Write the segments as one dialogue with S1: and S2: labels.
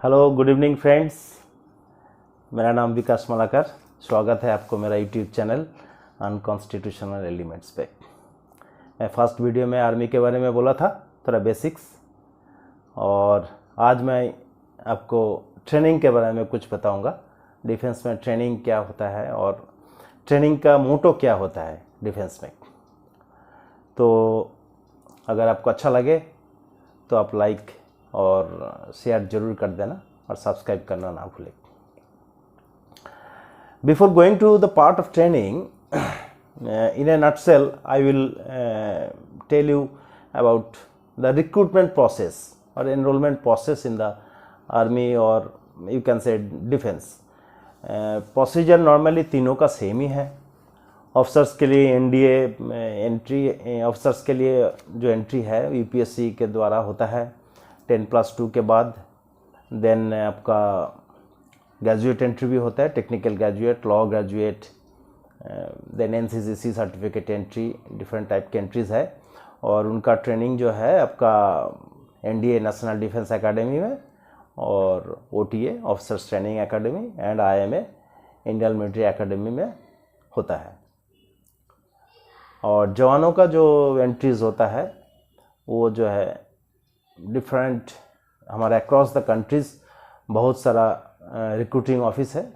S1: Hello, good evening friends. मेरा नाम विकास मलाकर। स्वागत है आपको मेरा यूट्यूब चैनल अनकॉन्स्टिट्यूशनल एलिमेंट्स पे। मैं फर्स्ट वीडियो में आर्मी के बारे में बोला था, थोड़ा बेसिक्स, और आज मैं आपको ट्रेनिंग के बारे में कुछ बताऊंगा। डिफेंस में ट्रेनिंग क्या होता है और ट्रेनिंग का मोटो क्या होता है डिफेंस में। तो अगर आपको अच्छा लगे तो आप लाइक और शेयर जरूर कर देना और सब्सक्राइब करना ना भूलें। Before going to the part of training, in a nutshell, I will tell you about the recruitment process or enrollment process in the army, or you can say defense. Procedure normally तीनों का same ही है। Officers के लिए NDA entry, officers के लिए जो entry है UPSC के द्वारा होता है 10+2 के बाद। देन आपका ग्रेजुएट एंट्री भी होता है, technical graduate, law graduate, then NCCC certificate entry, different type के एंट्रीज है। और उनका ट्रेनिंग जो है आपका एनडीए नेशनल डिफेंस एकेडमी में, और OTA officers training academy, and IMA Indian military academy में होता है। और जवानों का जो एंट्रीज होता है वो जो है डिफरेंट, हमारे अक्रॉस द कंट्रीज़ बहुत सारा रिक्रूटिंग ऑफिस है।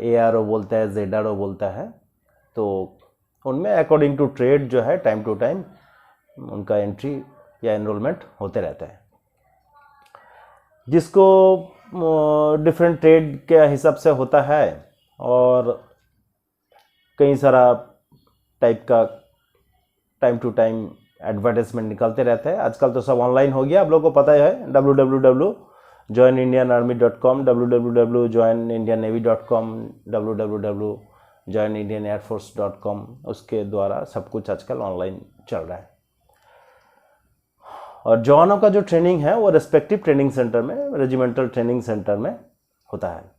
S1: एआरओ बोलता है, जेडआरओ बोलता है। तो उनमें अकॉर्डिंग टू ट्रेड जो है टाइम टू टाइम उनका एंट्री या एनरोलमेंट होते रहता है, जिसको डिफरेंट ट्रेड के हिसाब से होता है। और कई सारा टाइप का टाइम टू टाइम एडवर्टाइजमेंट निकलते रहते हैं। आजकल तो सब ऑनलाइन हो गया, आप लोगों को पता है। www.joinindianarmy.com, www.joinindiannavy.com, www.joinindianairforce.com, उसके द्वारा सब कुछ आजकल ऑनलाइन चल रहा है। और जवानों का जो ट्रेनिंग है वो रेस्पेक्टिव ट्रेनिंग सेंटर में, रेजिमेंटल ट्रेनिंग सेंटर में होता है।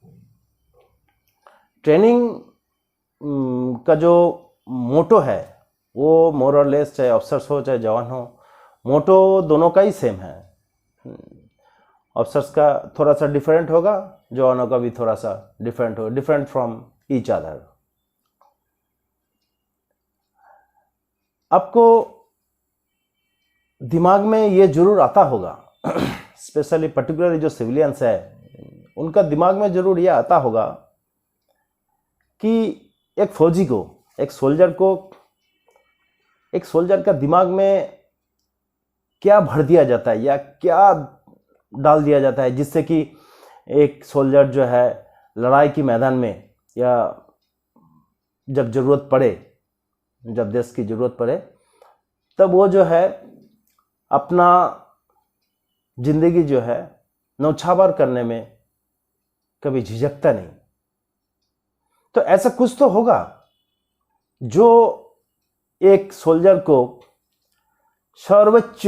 S1: ट्रेनिंग का जो मोटो है वो मोर और लेस, चाहे ऑफिसर्स हो चाहे जवान हो, मोटो दोनों का ही सेम है। ऑफिसर्स का थोड़ा सा डिफरेंट होगा, जवानों का भी थोड़ा सा डिफरेंट होगा, डिफरेंट फ्रॉम ईच अदर। आपको दिमाग में ये जरूर आता होगा स्पेशली पर्टिकुलरली जो सिविलियंस है उनका दिमाग में जरूर ये आता होगा कि एक फौजी को, एक सोल्जर का दिमाग में क्या भर दिया जाता है या क्या डाल दिया जाता है जिससे कि एक सोल्जर जो है लड़ाई के मैदान में या जब ज़रूरत पड़े, जब देश की ज़रूरत पड़े, तब वो जो है अपना जिंदगी जो है नौछावर करने में कभी झिझकता नहीं। तो ऐसा कुछ तो होगा जो एक सोल्जर को सर्वोच्च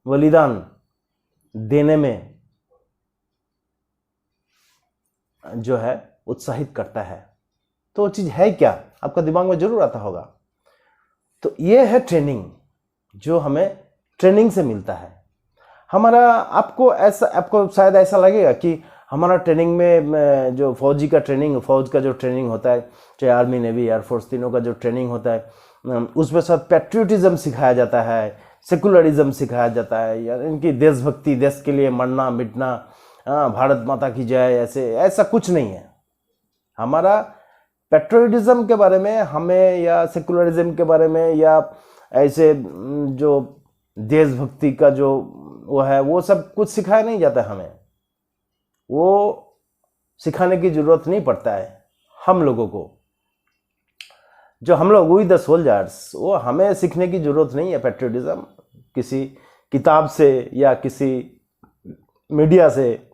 S1: बलिदान देने में जो है उत्साहित करता है। तो वो चीज़ है क्या, आपका दिमाग में जरूर आता होगा। तो ये है ट्रेनिंग, जो हमें ट्रेनिंग से मिलता है। आपको शायद ऐसा लगेगा कि हमारा ट्रेनिंग में जो फौज का जो ट्रेनिंग होता है, चाहे आर्मी, नेवी, एयरफोर्स, तीनों का जो ट्रेनिंग होता है, उसमें साथ पैट्रियोटिज्म सिखाया जाता है, सेकुलरिज्म सिखाया जाता है, या इनकी देशभक्ति, देश के लिए मरना मिटना, भारत माता की जय, ऐसा कुछ नहीं है। हमारा पैट्रियोटिज्म के बारे में हमें, या सेकुलरिज्म के बारे में, या ऐसे जो देशभक्ति का जो वो है, वो सब कुछ सिखाया नहीं जाता है हमें। वो सिखाने की जरूरत नहीं पड़ता है हम लोगों को। जो हम लोग वी द सोल्जर्स, वो हमें सीखने की जरूरत नहीं है पैट्रियोटिज्म किसी किताब से या किसी मीडिया से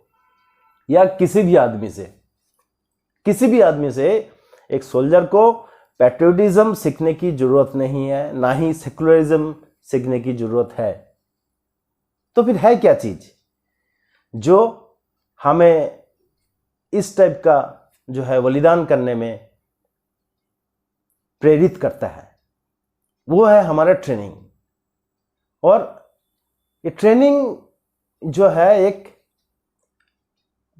S1: या किसी भी आदमी से। एक सोल्जर को पैट्रियोटिज्म सीखने की जरूरत नहीं है, ना ही सेकुलरिज्म सीखने की जरूरत है। तो फिर है क्या चीज जो हमें इस टाइप का जो है बलिदान करने में प्रेरित करता है? वो है हमारा ट्रेनिंग। और ये ट्रेनिंग जो है एक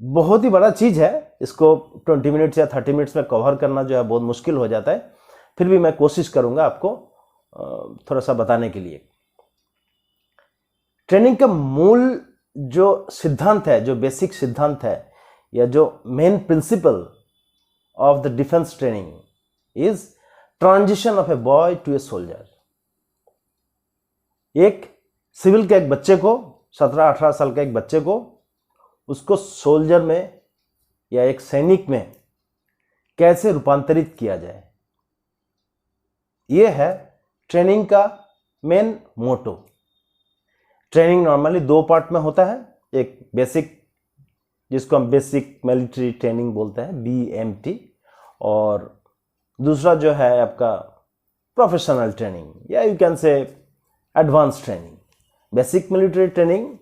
S1: बहुत ही बड़ा चीज़ है, इसको 20 मिनट्स या 30 मिनट्स में कवर करना जो है बहुत मुश्किल हो जाता है, फिर भी मैं कोशिश करूंगा आपको थोड़ा सा बताने के लिए। ट्रेनिंग का मूल जो सिद्धांत है, जो बेसिक सिद्धांत है, या जो main principle of the defence training is transition of a boy to a soldier. एक सिविल के एक बच्चे को, 17-18 साल के एक बच्चे को, उसको सोल्जर में या एक सैनिक में कैसे रूपांतरित किया जाए, यह है ट्रेनिंग का main motto. Training normally 2 part में होता है, एक बेसिक, जिसको हम बेसिक मिलिट्री ट्रेनिंग बोलते हैं, BMT, और दूसरा जो है आपका प्रोफेशनल ट्रेनिंग, या you can say advance training. Basic military training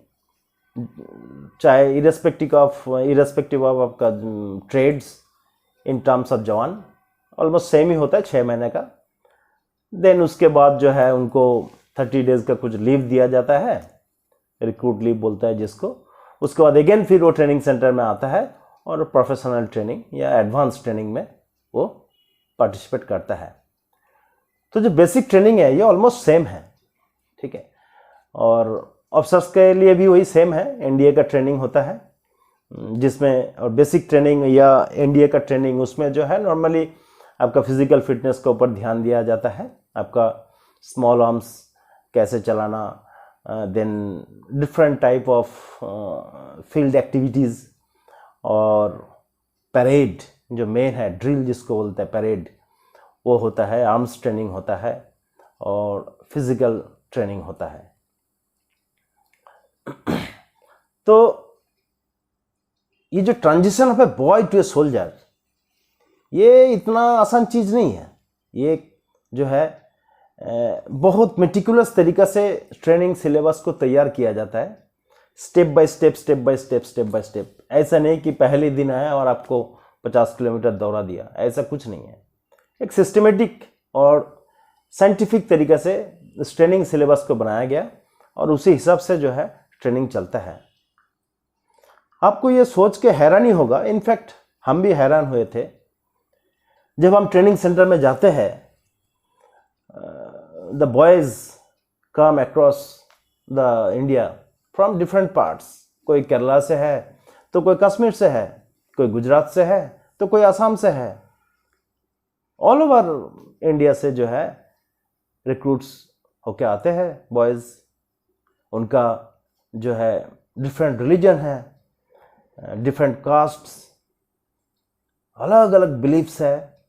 S1: चाहे इरेस्पेक्टिव ऑफ आपका ट्रेड्स इन टर्म्स ऑफ जवान, ऑलमोस्ट सेम ही होता है, 6 महीने का। देन उसके बाद जो है उनको 30 डेज का कुछ लीव दिया जाता है, रिक्रूट लीव बोलता है जिसको। उसके बाद अगेन फिर वो ट्रेनिंग सेंटर में आता है और प्रोफेशनल ट्रेनिंग या एडवांस ट्रेनिंग में वो पार्टिसिपेट करता है। तो जो बेसिक ट्रेनिंग है ये ऑलमोस्ट सेम है, ठीक है। और ऑफिसर्स के लिए भी वही सेम है, NDA का ट्रेनिंग होता है जिसमें, और बेसिक ट्रेनिंग या NDA का ट्रेनिंग, उसमें जो है नॉर्मली आपका फिजिकल फिटनेस के ऊपर ध्यान दिया जाता है, आपका स्मॉल आर्म्स कैसे चलाना, then different type of field activities, और परेड जो मेन है, ड्रिल जिसको बोलते हैं परेड, वो होता है, आर्म्स ट्रेनिंग होता है, और फिजिकल ट्रेनिंग होता है। तो ये जो transition of a boy to a soldier, ये इतना आसान चीज़ नहीं है। ये जो है बहुत मेटिकुलस तरीक़ा से ट्रेनिंग सिलेबस को तैयार किया जाता है, स्टेप बाय स्टेप। ऐसा नहीं कि पहले दिन आया और आपको 50 किलोमीटर दौड़ा दिया, ऐसा कुछ नहीं है। एक सिस्टमेटिक और साइंटिफिक तरीक़ा से इस ट्रेनिंग सिलेबस को बनाया गया और उसी हिसाब से जो है ट्रेनिंग चलता है। आपको ये सोच के हैरानी होगा, इनफैक्ट हम भी हैरान हुए थे जब हम ट्रेनिंग सेंटर में जाते हैं। The boys come across the India from different parts, कोई केरला से है, तो कोई कश्मीर से है, कोई गुजरात से है, तो कोई असम से है। ऑल ओवर इंडिया से जो है रिक्रूट्स होके आते हैं बॉयज़। उनका जो है डिफरेंट रिलीजन है, डिफरेंट कास्ट्स, अलग अलग बिलीफ्स है,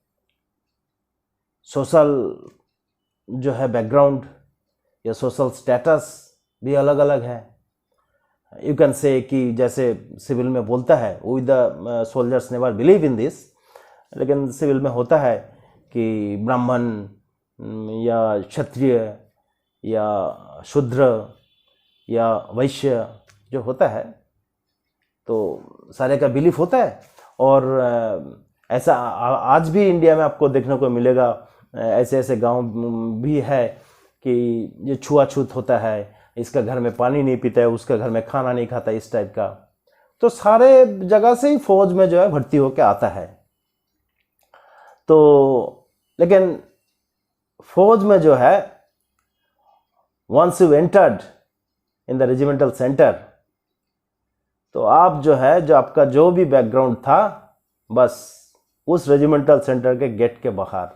S1: सोशल जो है बैकग्राउंड या सोशल स्टेटस भी अलग अलग है। यू कैन से कि जैसे सिविल में बोलता है we the soldiers never believe in this, लेकिन सिविल में होता है कि ब्राह्मण या क्षत्रिय या शूद्र या वैश्य जो होता है, तो सारे का बिलीफ होता है। और ऐसा आज भी इंडिया में आपको देखने को मिलेगा, ऐसे ऐसे गांव भी है कि ये छुआछूत होता है, इसका घर में पानी नहीं पीता है, उसका घर में खाना नहीं खाता, इस टाइप का। तो सारे जगह से ही फौज में जो है भर्ती होके आता है। तो लेकिन फौज में जो है once you entered in the regimental centre, तो आप जो है, जो आपका जो भी बैकग्राउंड था, बस उस रेजिमेंटल सेंटर के गेट के बाहर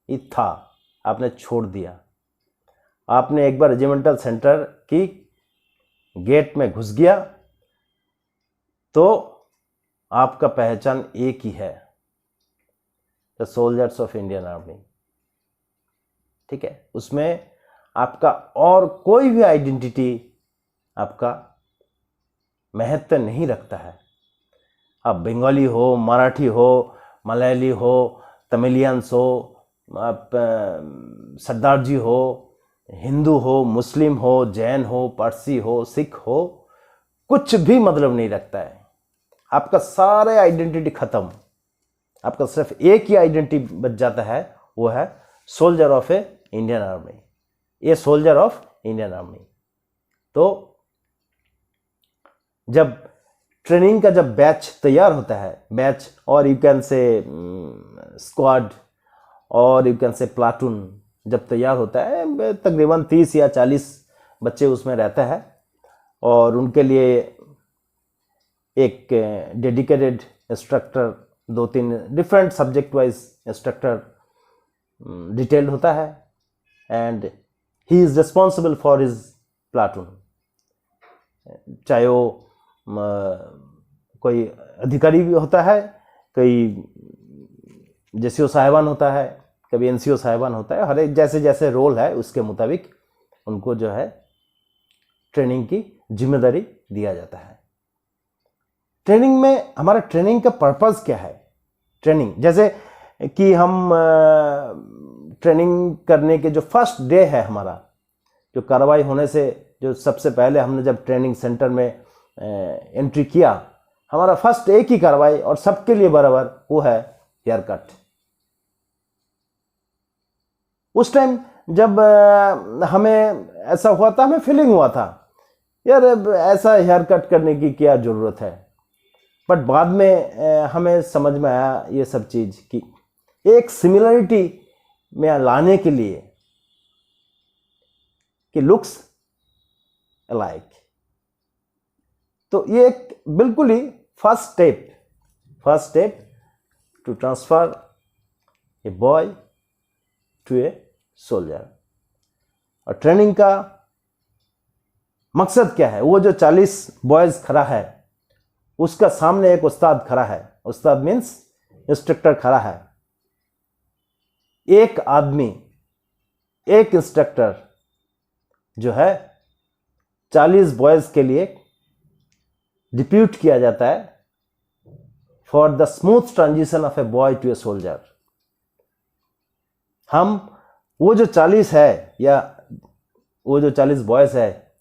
S1: ही था, आपने छोड़ दिया। आपने एक बार रेजिमेंटल सेंटर की गेट में घुस गया तो आपका पहचान एक ही है, the soldiers of Indian army, ठीक है। उसमें आपका और कोई भी आइडेंटिटी आपका महत्व नहीं रखता है। आप बंगाली हो, मराठी हो, मलयाली हो, तमिलियंस हो, आप सरदार जी हो, हिंदू हो, मुस्लिम हो, जैन हो, पारसी हो, सिख हो, कुछ भी मतलब नहीं रखता है। आपका सारे आइडेंटिटी खत्म, आपका सिर्फ एक ही आइडेंटिटी बच जाता है, वो है soldier of A Indian army. ये सोल्जर ऑफ इंडियन आर्मी। तो जब ट्रेनिंग का जब बैच तैयार होता है, बैच और यू कैन से स्क्वाड और यू कैन से प्लाटून जब तैयार होता है, तकरीबन 30 या 40 बच्चे उसमें रहते हैं और उनके लिए एक dedicated instructor, 2-3 different subject wise instructor detailed होता है and he is responsible for his platoon. चाहे वो कोई अधिकारी भी होता है, कोई जेसीओ साहिबान होता है, कभी एनसीओ साहिबान होता है, हर एक जैसे जैसे रोल है उसके मुताबिक उनको जो है ट्रेनिंग की जिम्मेदारी दिया जाता है। ट्रेनिंग में हमारा ट्रेनिंग का पर्पस क्या है? ट्रेनिंग जैसे कि हम ट्रेनिंग करने के जो फर्स्ट डे है, हमारा जो कार्रवाई होने से जो सबसे पहले हमने जब ट्रेनिंग सेंटर में एंट्री किया, हमारा फर्स्ट एक ही कार्रवाई और सबके लिए बराबर, वो है हेयर कट। उस टाइम जब हमें ऐसा हुआ था, हमें फीलिंग हुआ था यार ऐसा हेयर कट करने की क्या ज़रूरत है, बट बाद में हमें समझ में आया ये सब चीज़ कि एक सिमिलरिटी में लाने के लिए कि लुक्स अलाइक, तो ये एक बिल्कुल ही first step to transfer a boy to a soldier. और ट्रेनिंग का मकसद क्या है? वो जो 40 बॉयज खड़ा है उसका सामने एक उस्ताद खड़ा है, उस्ताद मीन्स इंस्ट्रक्टर खड़ा है। एक आदमी, एक इंस्ट्रक्टर जो है 40 बॉयज के लिए डिप्यूट किया जाता है for the smooth transition of a boy to a soldier. हम वो जो 40 है या वो जो 40 बॉयज है,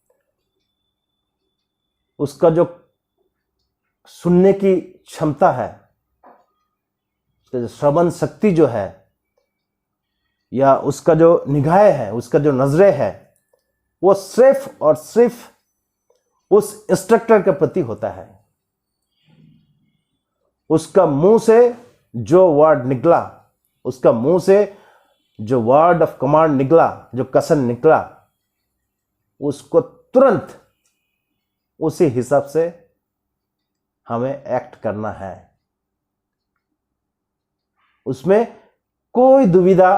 S1: उसका जो सुनने की क्षमता है, उसका जो श्रवण शक्ति जो है, या उसका जो निगाहें है, उसका जो नजरें है, वो सिर्फ और सिर्फ उस इंस्ट्रक्टर के प्रति होता है। उसका मुंह से जो वर्ड निकला, उसका मुंह से जो वर्ड ऑफ कमांड निकला, जो कसन निकला, उसको तुरंत उसी हिसाब से हमें एक्ट करना है। उसमें कोई दुविधा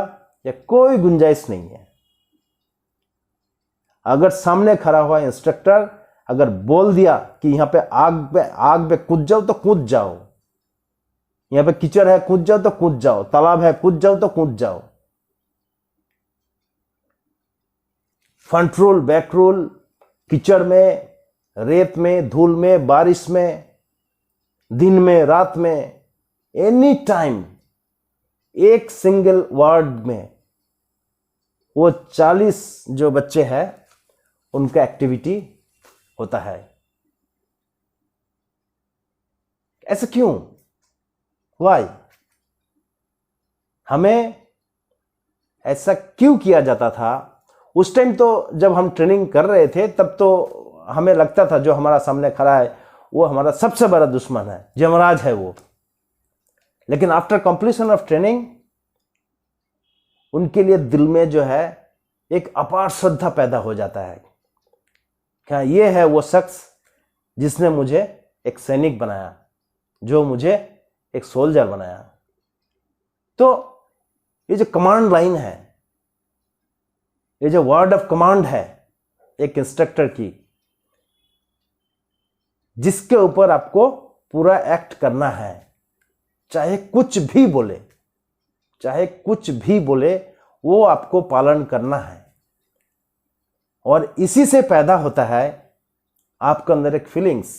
S1: या कोई गुंजाइश नहीं है। अगर सामने खड़ा हुआ इंस्ट्रक्टर अगर बोल दिया कि यहां पे आग पे कूद जाओ तो कूद जाओ, यहां पे कीचड़ है कूद जाओ तो कूद जाओ, तालाब है कूद जाओ तो कूद जाओ, फ्रंट रोल बैक रोल, कीचड़ में, रेत में, धूल में, बारिश में, दिन में, रात में, एनी टाइम, एक सिंगल वर्ड में वो 40 जो बच्चे हैं उनका एक्टिविटी होता है। ऐसा क्यों? व्हाई? हमें ऐसा क्यों किया जाता था? उस टाइम तो जब हम ट्रेनिंग कर रहे थे तब तो हमें लगता था जो हमारा सामने खड़ा है वो हमारा सबसे बड़ा दुश्मन है, यमराज है वो। लेकिन आफ्टर कंप्लीशन ऑफ ट्रेनिंग उनके लिए दिल में जो है एक अपार श्रद्धा पैदा हो जाता है। क्या ये है वो शख्स जिसने मुझे एक सैनिक बनाया, जो मुझे एक सोल्जर बनाया। तो ये जो कमांड लाइन है, ये जो वर्ड ऑफ कमांड है एक इंस्ट्रक्टर की, जिसके ऊपर आपको पूरा एक्ट करना है, चाहे कुछ भी बोले, चाहे कुछ भी बोले, वो आपको पालन करना है। और इसी से पैदा होता है आपके अंदर एक फीलिंग्स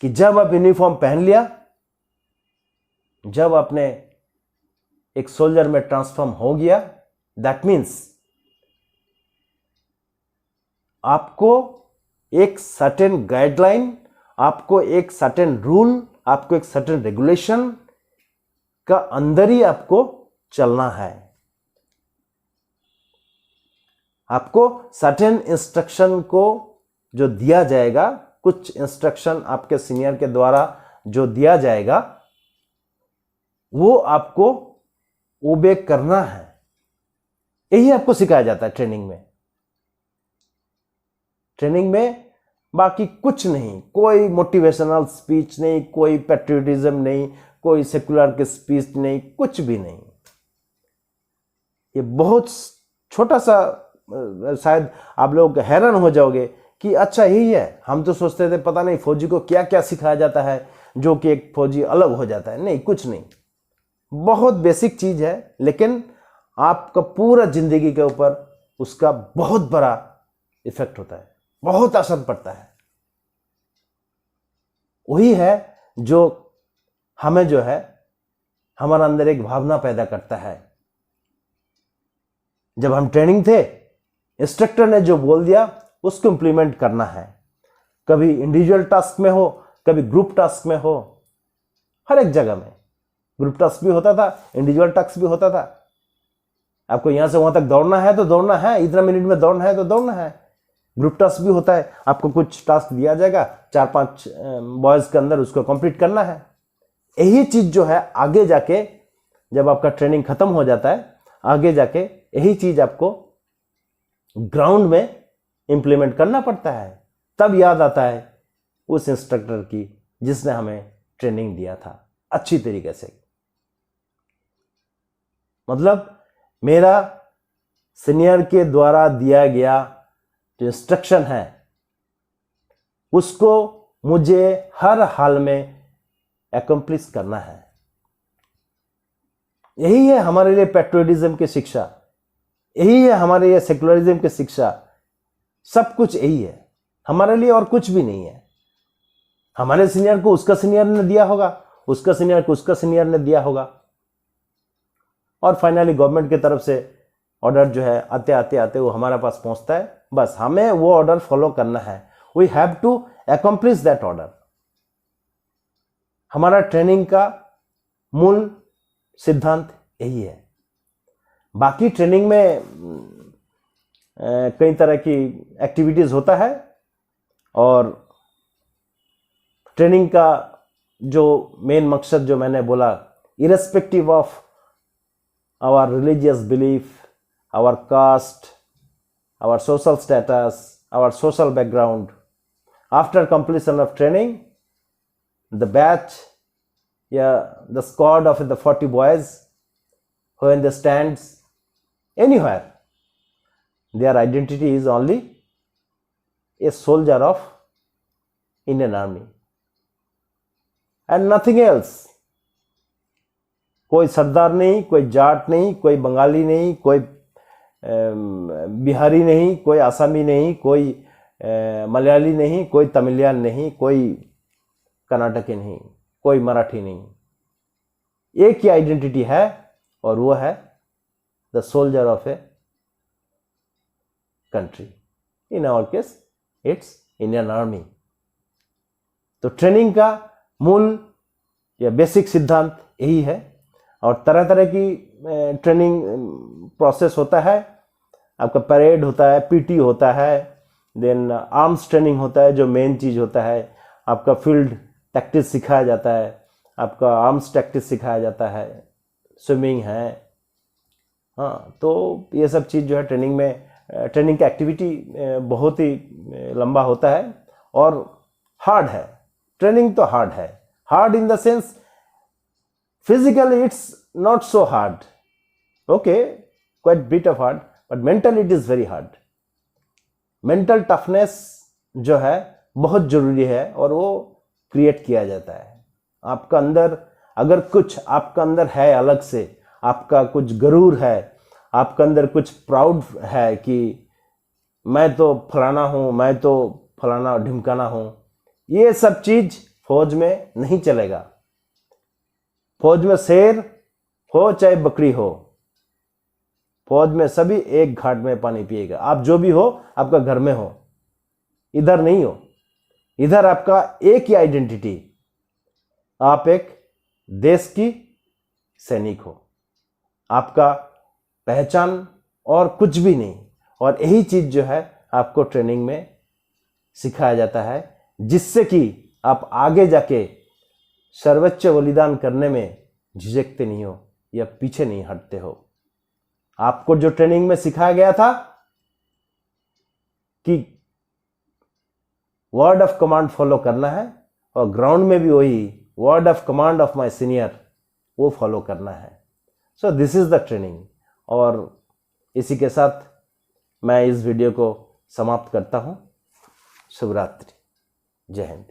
S1: कि जब आप यूनिफॉर्म पहन लिया, जब आपने एक सोल्जर में ट्रांसफॉर्म हो गया, दैट मीन्स आपको एक सर्टेन गाइडलाइन, आपको एक सर्टेन रूल, आपको एक सर्टेन रेगुलेशन का अंदर ही आपको चलना है। आपको सर्टेन इंस्ट्रक्शन को जो दिया जाएगा कुछ इंस्ट्रक्शन आपके सीनियर के द्वारा जो दिया जाएगा वो आपको ओबे करना है। यही आपको सिखाया जाता है ट्रेनिंग में। ट्रेनिंग में बाकी कुछ नहीं, कोई मोटिवेशनल स्पीच नहीं, कोई पैट्रियोटिज्म नहीं, कोई सेकुलर की स्पीच नहीं, कुछ भी नहीं। ये बहुत छोटा सा, शायद आप लोग हैरान हो जाओगे कि अच्छा यही है। हम तो सोचते थे पता नहीं फौजी को क्या क्या सिखाया जाता है जो कि एक फौजी अलग हो जाता है। नहीं, कुछ नहीं, बहुत बेसिक चीज है, लेकिन आपका पूरा जिंदगी के ऊपर उसका बहुत बड़ा इफेक्ट होता है, बहुत असर पड़ता है। वही है जो हमें जो है हमारे अंदर एक भावना पैदा करता है। जब हम ट्रेनिंग थे, इंस्ट्रक्टर ने जो बोल दिया उसको इंप्लीमेंट करना है। कभी इंडिविजुअल टास्क में हो, कभी ग्रुप टास्क में हो, हर एक जगह में ग्रुप टास्क भी होता था, इंडिविजुअल टास्क भी होता था। आपको यहां से वहां तक दौड़ना है तो दौड़ना है, इतना मिनट में दौड़ना है तो दौड़ना है। ग्रुप टास्क भी होता है, आपको कुछ टास्क दिया जाएगा, 4-5 बॉयज के अंदर उसको कंप्लीट करना है। यही चीज जो है आगे जाके जब आपका ट्रेनिंग खत्म हो जाता है, आगे जाके यही चीज आपको ग्राउंड में इंप्लीमेंट करना पड़ता है। तब याद आता है उस इंस्ट्रक्टर की जिसने हमें ट्रेनिंग दिया था अच्छी तरीके से। मतलब मेरा सीनियर के द्वारा दिया गया जो इंस्ट्रक्शन है उसको मुझे हर हाल में एकम्प्लिश करना है। यही है हमारे लिए पैट्रियोटिज्म की शिक्षा, यही है हमारे लिए सेकुलरिज्म की शिक्षा। सब कुछ यही है हमारे लिए, और कुछ भी नहीं है। हमारे सीनियर को उसका सीनियर ने दिया होगा, उसका सीनियर को उसका सीनियर ने दिया होगा, और फाइनली गवर्नमेंट की तरफ से ऑर्डर जो है आते आते आते वो हमारे पास पहुंचता है। बस हमें वो ऑर्डर फॉलो करना है। We have to accomplish that order. हमारा ट्रेनिंग का मूल सिद्धांत यही है। बाकी ट्रेनिंग में कई तरह की एक्टिविटीज होता है, और ट्रेनिंग का जो मेन मकसद जो मैंने बोला, irrespective of our religious belief, our caste, our social status, our social background. After completion of training, the batch, the squad of the 40 boys, when they stands anywhere, their identity is only a soldier of Indian Army and nothing else. कोई सरदार नहीं, कोई जाट नहीं, कोई बंगाली नहीं, कोई बिहारी नहीं, कोई आसामी नहीं, कोई मलयाली नहीं, कोई तमिलियन नहीं, कोई कर्नाटकी नहीं, कोई मराठी नहीं। एक ही आइडेंटिटी है और वो है the soldier of a country. In our case it's Indian army. तो ट्रेनिंग का मूल या बेसिक सिद्धांत यही है। और तरह तरह की ट्रेनिंग प्रोसेस होता है। आपका परेड होता है, पीटी होता है, देन आर्म्स ट्रेनिंग होता है जो मेन चीज़ होता है। आपका फील्ड टैक्टिस सिखाया जाता है, आपका आर्म्स टैक्टिस सिखाया जाता है, स्विमिंग है। हाँ, तो ये सब चीज़ जो है ट्रेनिंग में, ट्रेनिंग की एक्टिविटी बहुत ही लंबा होता है और हार्ड है। ट्रेनिंग तो हार्ड है, hard in the sense physically it's not so hard, okay, quite bit of hard, but mentally it is very hard. Mental toughness जो है बहुत जरूरी है और वो क्रिएट किया जाता है। आपका अंदर अगर कुछ आपका अंदर है अलग से, आपका कुछ गरूर है, आपका अंदर कुछ प्राउड है कि मैं तो फलाना हूँ, मैं तो फलाना ढिमकाना हूँ, ये सब चीज फौज में नहीं चलेगा। फौज में शेर हो चाहे बकरी हो, फौज में सभी एक घाट में पानी पिएगा। आप जो भी हो, आपका घर में हो, इधर नहीं हो। इधर आपका एक ही आइडेंटिटी, आप एक देश की सैनिक हो, आपका पहचान और कुछ भी नहीं। और यही चीज जो है आपको ट्रेनिंग में सिखाया जाता है, जिससे कि आप आगे जाके सर्वोच्च बलिदान करने में झिझकते नहीं हो या पीछे नहीं हटते हो। आपको जो ट्रेनिंग में सिखाया गया था कि वर्ड ऑफ कमांड फॉलो करना है और ग्राउंड में भी वही word of command of my senior वो फॉलो करना है। So this is the training. और इसी के साथ मैं इस वीडियो को समाप्त करता हूं। शुभ रात्रि। जय हिंद।